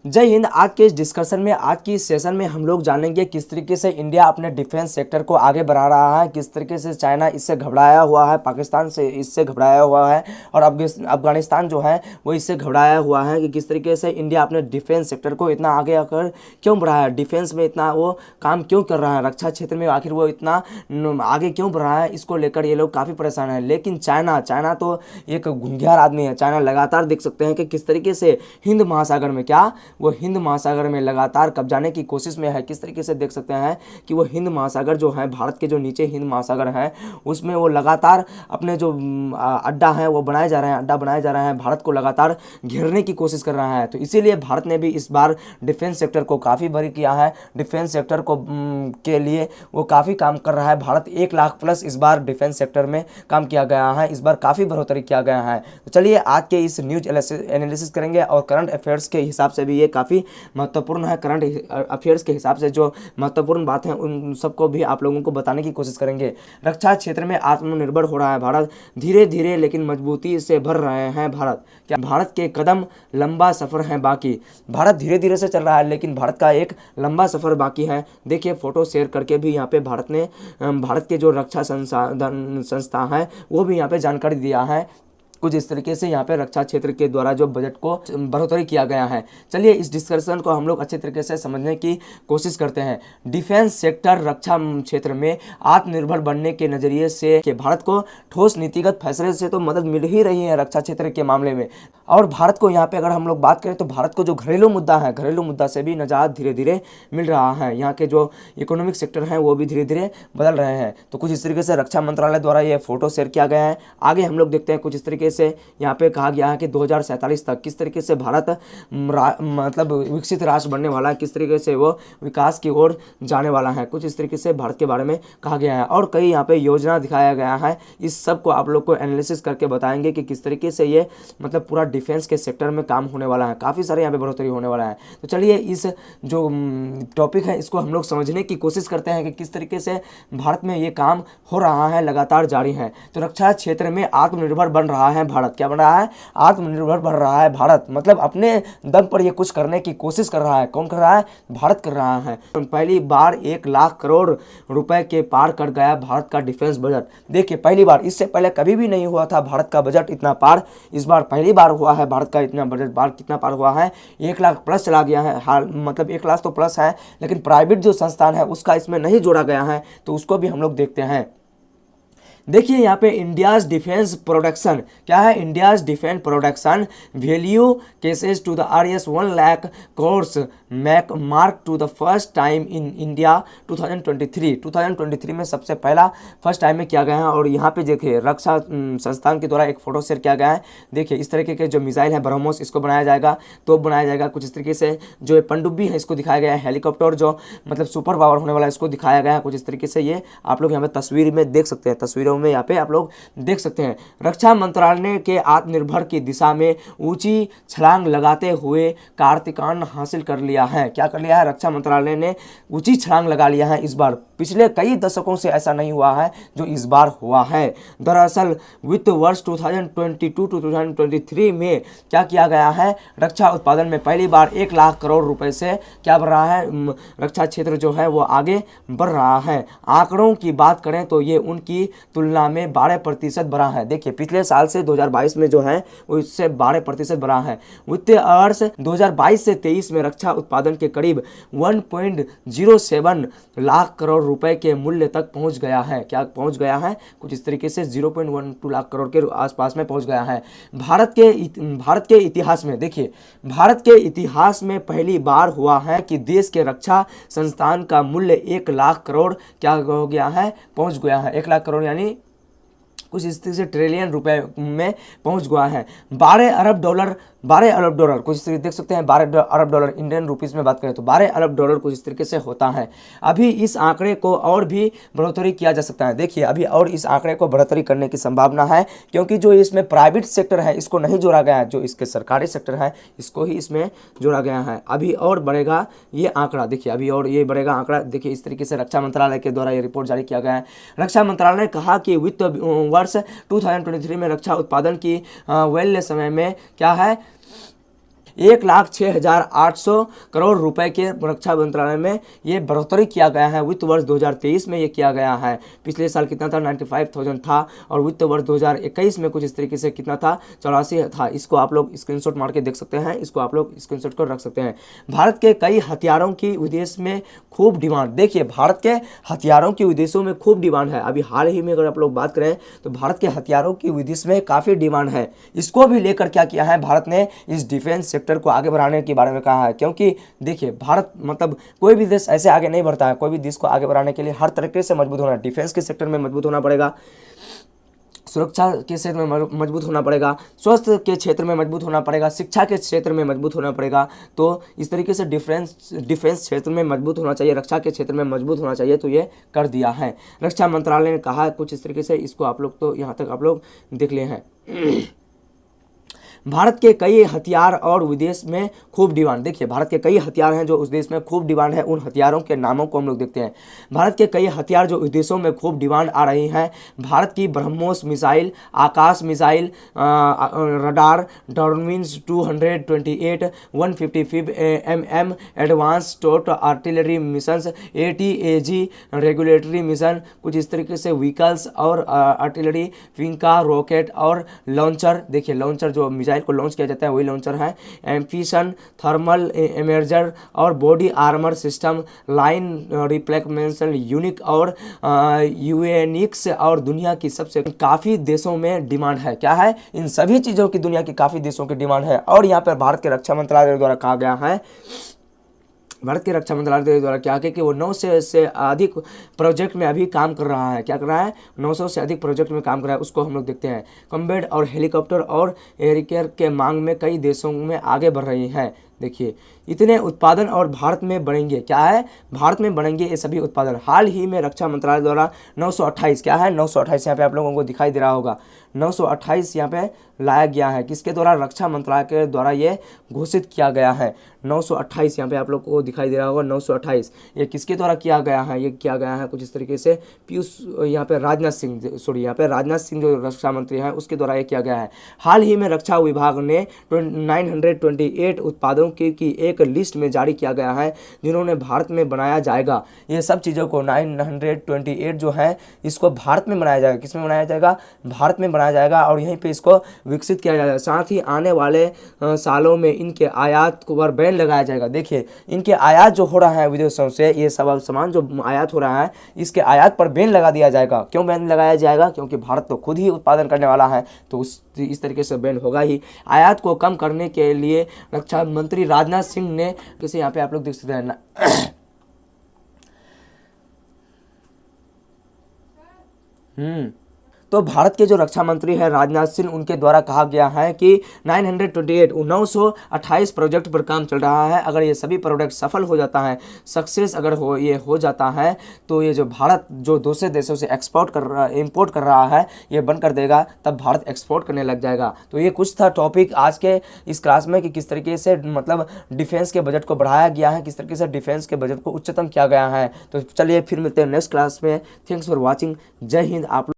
जय हिंद। आज के इस डिस्कशन में, आज की इस सेशन में हम लोग जानेंगे किस तरीके से इंडिया अपने डिफेंस सेक्टर को आगे बढ़ा रहा है, किस तरीके से चाइना इससे घबराया हुआ है, पाकिस्तान से इससे घबराया हुआ है और अफगानिस्तान जो है वो इससे घबराया हुआ है कि किस तरीके से इंडिया अपने डिफेंस सेक्टर को इतना आगे आकर क्यों बढ़ा है, डिफेंस में इतना वो काम क्यों कर रहा है, रक्षा क्षेत्र में आखिर वो इतना आगे क्यों बढ़ रहा है। इसको लेकर ये लोग काफ़ी परेशान है। लेकिन चाइना तो एक घुंघियार आदमी है। चाइना लगातार देख सकते हैं कि किस तरीके से हिंद महासागर में वो हिंद महासागर में लगातार कब्जाने की कोशिश में है। किस तरीके से देख सकते हैं कि वो हिंद महासागर जो है, भारत के जो नीचे हिंद महासागर है, उसमें वो लगातार अपने जो अड्डा है वो बनाए जा रहे हैं, अड्डा बनाए जा रहे हैं, भारत को लगातार घेरने की कोशिश कर रहा है। तो इसीलिए भारत ने भी इस बार डिफेंस सेक्टर को काफ़ी बड़ी किया है। डिफेंस सेक्टर को के लिए वो काफ़ी काम कर रहा है। भारत 1 लाख प्लस इस बार डिफेंस सेक्टर में काम किया गया है। इस बार काफ़ी बढ़ोतरी किया गया है। तो चलिए आज के इस न्यूज एनालिसिस करेंगे और करंट अफेयर्स के हिसाब से भी ये काफ़ी महत्वपूर्ण है। करंट अफेयर्स के हिसाब से जो महत्वपूर्ण बात है उन सबको भी आप लोगों को बताने की कोशिश करेंगे। रक्षा क्षेत्र में आत्मनिर्भर हो रहा है भारत, धीरे धीरे लेकिन मजबूती से बढ़ रहे हैं भारत। क्या भारत के कदम लंबा सफ़र है बाकी। भारत धीरे धीरे से चल रहा है लेकिन भारत का एक लंबा सफ़र बाकी है। देखिए फोटो शेयर करके भी यहाँ पे भारत के जो रक्षा संस्था है वो भी यहाँ पे जानकारी दिया है। कुछ इस तरीके से यहाँ पे रक्षा क्षेत्र के द्वारा जो बजट को बढ़ोतरी किया गया है। चलिए इस डिस्कशन को हम लोग अच्छे तरीके से समझने की कोशिश करते हैं। डिफेंस सेक्टर रक्षा क्षेत्र में आत्मनिर्भर बनने के नज़रिए से कि भारत को ठोस नीतिगत फैसले से तो मदद मिल ही रही है रक्षा क्षेत्र के मामले में। और भारत को यहाँ पे अगर हम लोग बात करें तो भारत को जो घरेलू मुद्दा है, घरेलू मुद्दा से भी निजात धीरे धीरे मिल रहा है। यहाँ के जो इकोनॉमिक सेक्टर हैं वो भी धीरे धीरे बदल रहे हैं। तो कुछ इस तरीके से रक्षा मंत्रालय द्वारा ये फोटो शेयर किया गया है। आगे हम लोग देखते हैं कुछ इस तरीके से यहाँ पे कहा गया है कि 2047 तक किस तरीके से भारत मतलब विकसित राष्ट्र बनने वाला है, किस तरीके से वो विकास की ओर जाने वाला है। कुछ इस तरीके से भारत के बारे में कहा गया है और कई यहाँ पे योजना दिखाया गया है। इस सब को आप लोग को एनालिसिस करके बताएंगे कि किस तरीके से ये मतलब पूरा डिफेंस के सेक्टर में काम होने वाला है। काफ़ी सारे यहाँ पे बढ़ोतरी होने वाला है। तो चलिए इस जो टॉपिक है इसको हम लोग समझने की कोशिश करते हैं कि किस तरीके से भारत में ये काम हो रहा है, लगातार जारी है। तो रक्षा क्षेत्र में आत्मनिर्भर बन रहा है भारत। क्या बन रहा है? आत्मनिर्भर बन रहा है भारत। मतलब अपने दम पर ये कुछ करने की कोशिश कर रहा है। कौन कर रहा है? भारत कर रहा है। पहली बार 1 लाख करोड़ रुपए के पार कर गया भारत का डिफेंस बजट। देखिए पहली बार, इससे पहले कभी भी नहीं हुआ था भारत का बजट इतना पार। इस बार पहली बार हुआ है भारत का इतना बजट बार कितना पार हुआ है, 1 लाख प्लस चला गया है। हाल मतलब 1 लाख तो प्लस है, लेकिन प्राइवेट जो संस्थान है उसका इसमें नहीं जोड़ा गया है। तो उसको भी हम लोग देखते हैं। देखिए यहाँ पे इंडियाज डिफेंस प्रोडक्शन क्या है? India's defence production value crosses to the RS 1 lakh crore mark to the first time in India 2023 में सबसे पहला फर्स्ट टाइम में किया गया है। और यहाँ पे देखिए रक्षा संस्थान के द्वारा एक फोटो शेयर किया गया है। देखिए इस तरीके के जो मिसाइल है ब्रह्मोस, इसको बनाया जाएगा, तो बनाया जाएगा। कुछ इस तरीके से जो पनडुब्बी है इसको दिखाया गया है। हेलीकॉप्टर जो मतलब सुपर पावर होने वाला है इसको दिखाया गया है। कुछ इस तरीके से ये आप लोग यहाँ पे तस्वीर में देख सकते हैं, तस्वीरों में यहाँ पे आप लोग देख सकते हैं। रक्षा मंत्रालय के आत्मनिर्भर की दिशा में ऊंची छलांग लगाते हुए कार्तिकान हासिल कर लिया है। क्या कर लिया है? रक्षा मंत्रालय ने ऊंची छलांग लगा लिया है इस बार। पिछले कई दशकों से ऐसा नहीं हुआ है जो इस बार हुआ है। दरअसल वित्त वर्ष 2022-2023 में क्या किया गया है? रक्षा उत्पादन में पहली बार 1 लाख करोड़ रुपए से क्या बढ़ रहा है? रक्षा क्षेत्र जो है वो आगे बढ़ रहा है। आंकड़ों की बात करें तो ये उनकी तुलना में 12% बढ़ा है। देखिए पिछले साल से 2022 में जो है वो इससे 12% बढ़ा है। वित्तीय वर्ष 2022 से 23 में रक्षा उत्पादन के करीब 1.07 लाख करोड़ रुपए के मूल्य तक पहुंच गया है। क्या पहुंच गया है? कुछ इस तरीके से 0.12 लाख करोड़ के आसपास में पहुंच गया है। भारत के इतिहास में, देखिए भारत के इतिहास में पहली बार हुआ है कि देश के रक्षा संस्थान का मूल्य 1 लाख करोड़ क्या हो गया है? पहुंच गया है। 1 लाख करोड़ यानी कुछ इस तरीके से ट्रिलियन रुपए में पहुंच गया है। 12 अरब डॉलर कुछ इस तरीके देख सकते हैं। 12 अरब डॉलर इंडियन रुपीस में बात करें तो 12 अरब डॉलर कुछ इस तरीके से होता है। अभी इस आंकड़े को और भी बढ़ोतरी किया जा सकता है। देखिए अभी और इस आंकड़े को बढ़ोतरी करने की संभावना है, क्योंकि जो इसमें प्राइवेट सेक्टर है इसको नहीं जोड़ा गया है, जो इसके सरकारी सेक्टर है इसको ही इसमें जोड़ा गया है। अभी और बढ़ेगा ये आंकड़ा। देखिए अभी और ये बढ़ेगा आंकड़ा। देखिए इस तरीके से रक्षा मंत्रालय के द्वारा ये रिपोर्ट जारी किया गया है। रक्षा मंत्रालय ने कहा कि वित्त वर्ष 2023 में रक्षा उत्पादन की वैल्य समय में क्या है 1,06,800 करोड़ रुपए के रक्षा मंत्रालय में ये बढ़ोतरी किया गया है। वित्त वर्ष 2023 में ये किया गया है। पिछले साल कितना था, 95,000 था, और वित्त वर्ष 2021 में कुछ इस तरीके से कितना था, 84 था। इसको आप लोग स्क्रीनशॉट मार के देख सकते हैं, इसको आप लोग स्क्रीनशॉट को रख सकते हैं। भारत के कई हथियारों की विदेश में खूब डिमांड। देखिए, भारत के हथियारों की विदेशों में खूब डिमांड है। अभी हाल ही में अगर आप लोग बात करें तो भारत के हथियारों की विदेश में काफ़ी डिमांड है। इसको भी लेकर क्या किया है, भारत ने इस डिफेंस सेक्टर को आगे बढ़ाने के बारे में कहा है। क्योंकि देखिए, भारत मतलब कोई भी देश ऐसे आगे नहीं बढ़ता है। कोई भी देश को आगे बढ़ाने के लिए हर तरीके से मजबूत होना है। डिफेंस के सेक्टर में मजबूत होना पड़ेगा, सुरक्षा के क्षेत्र में मजबूत होना पड़ेगा, स्वास्थ्य के क्षेत्र में मजबूत होना पड़ेगा, शिक्षा के क्षेत्र में मजबूत होना पड़ेगा। तो इस तरीके से डिफेंस क्षेत्र में मजबूत होना चाहिए, रक्षा के क्षेत्र में मजबूत होना चाहिए। तो ये कर दिया है रक्षा मंत्रालय ने कहा कुछ इस तरीके से। इसको आप लोग तो यहाँ तक आप लोग देख लिए हैं। भारत के कई हथियार और विदेश में खूब डिमांड। देखिए, भारत के कई हथियार हैं जो उस देश में खूब डिमांड है। उन हथियारों के नामों को हम लोग देखते हैं। भारत के कई हथियार जो विदेशों में खूब डिमांड आ रही हैं। भारत की BrahMos missile, Akash missile, radar, डॉर्मिन्स 228, 155 mm advance towed artillery missions, ATAG regulatory mission, कुछ इस तरीके से व्हीकल्स और आर्टिलरी, विंका रॉकेट और लॉन्चर। देखिए, लॉन्चर जो मिसाइल को लॉन्च किया जाता है वही लॉन्चर है। एम्फिशन, थर्मल इमेजर और body armour system, line replacement unit और यूएनिक्स। और दुनिया की सबसे काफ़ी देशों में डिमांड है। क्या है, इन सभी चीज़ों की दुनिया की काफ़ी देशों की डिमांड है। और यहाँ पर भारत के रक्षा मंत्रालय द्वारा कहा गया है, भारत के रक्षा मंत्रालय द्वारा क्या है कि वो 900 से अधिक प्रोजेक्ट में अभी काम कर रहा है। क्या कर रहा है, 900 से अधिक प्रोजेक्ट में काम कर रहा है। उसको हम लोग देखते हैं। कॉम्बैट और हेलीकॉप्टर और एयरकेयर के मांग में कई देशों में आगे बढ़ रही हैं। देखिए, इतने उत्पादन और भारत में बढ़ेंगे। क्या है, भारत में बढ़ेंगे ये सभी उत्पादन। हाल ही में रक्षा मंत्रालय द्वारा 928, क्या है, 928 यहाँ पे आप लोगों को दिखाई दे रहा होगा, 928 यहाँ पे लाया गया है। किसके द्वारा, रक्षा मंत्रालय के द्वारा ये घोषित किया गया है। 928 यहाँ पे आप लोग को दिखाई दे रहा होगा, 928 ये किसके द्वारा किया गया है, ये किया गया है कुछ इस तरीके से पीयूष, यहाँ पे राजनाथ सिंह, सॉरी यहाँ पे राजनाथ सिंह जो रक्षा मंत्री हैं उसके द्वारा ये किया गया है। हाल ही में रक्षा विभाग ने 928 उत्पादों की एक लिस्ट में जारी किया गया है जिन्होंने भारत में बनाया जाएगा। ये सब चीज़ों को 928 जो है इसको भारत में बनाया जाएगा। किस में बनाया जाएगा, भारत में बनाया जाएगा और यहीं पे इसको विकसित किया जाएगा। साथ ही आने वाले सालों में इनके आयात पर बैन लगाया जाएगा। देखिए, इनके आयात जो हो रहा है विदेशों से, ये सब सामान जो आयात हो रहा है इसके आयात पर बैन लगा दिया जाएगा। क्यों बैन लगाया जाएगा, क्योंकि भारत तो खुद ही उत्पादन करने वाला है, तो इस तरीके से बैन होगा ही। आयात को कम करने के लिए रक्षा मंत्री राजनाथ सिंह ने, किसे यहाँ पे आप लोग देख सकते हैं ना तो भारत के जो रक्षा मंत्री है राजनाथ सिंह, उनके द्वारा कहा गया है कि 928 प्रोजेक्ट पर काम चल रहा है। अगर ये सभी प्रोजेक्ट सफल हो जाता है, सक्सेस अगर ये हो जाता है, तो ये जो भारत जो दूसरे देशों से इंपोर्ट कर रहा है ये बंद कर देगा, तब भारत एक्सपोर्ट करने लग जाएगा। तो ये कुछ था टॉपिक आज के इस क्लास में कि किस तरीके से मतलब डिफेंस के बजट को बढ़ाया गया है, किस तरीके से डिफेंस के बजट को उच्चतम किया गया है। तो चलिए फिर मिलते हैं नेक्स्ट क्लास में। Thanks for watching. जय हिंद। आप